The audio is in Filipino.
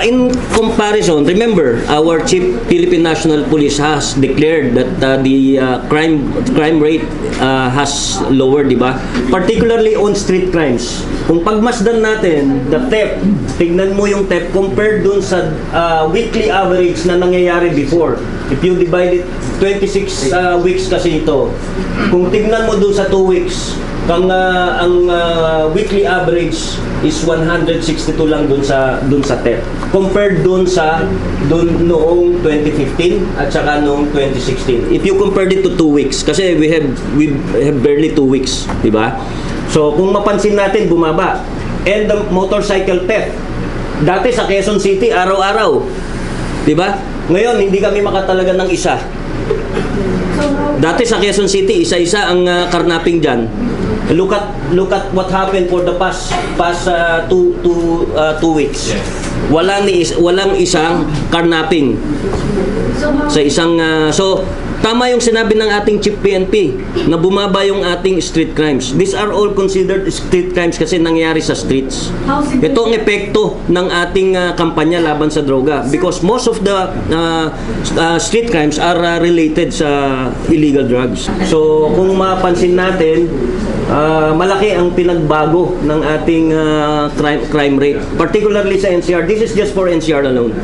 in comparison, remember, our Chief Philippine National Police has declared that the crime rate has lowered, di ba? Particularly on street crimes. Kung pagmasdan natin, the theft, tignan mo yung theft compared dun sa weekly average na nangyayari before. If you divide it, 26 weeks kasi ito. Kung tignan mo dun sa 2 weeks, ang weekly average is 162 lang dun sa theft compared dun noong 2015 at saka noong 2016. If you compare it to 2 weeks, kasi we have barely 2 weeks, di ba? So kung mapansin natin, bumaba. And the motorcycle theft, dati sa Quezon City araw-araw, di ba? Ngayon hindi kami makatalaga ng isa. Dati sa Quezon City, isa-isa ang karnaping dyan. Look at what happened for the past 2 weeks. Walang isang karnaping sa isang so tama yung sinabi ng ating Chief PNP na bumaba yung ating street crimes. These are all considered street crimes kasi nangyari sa streets. Ito ang epekto ng ating kampanya laban sa droga because most of the street crimes are related sa illegal drugs. So kung mapansin natin, malaki ang pinagbago ng ating crime rate, particularly sa NCR. This is just for NCR alone.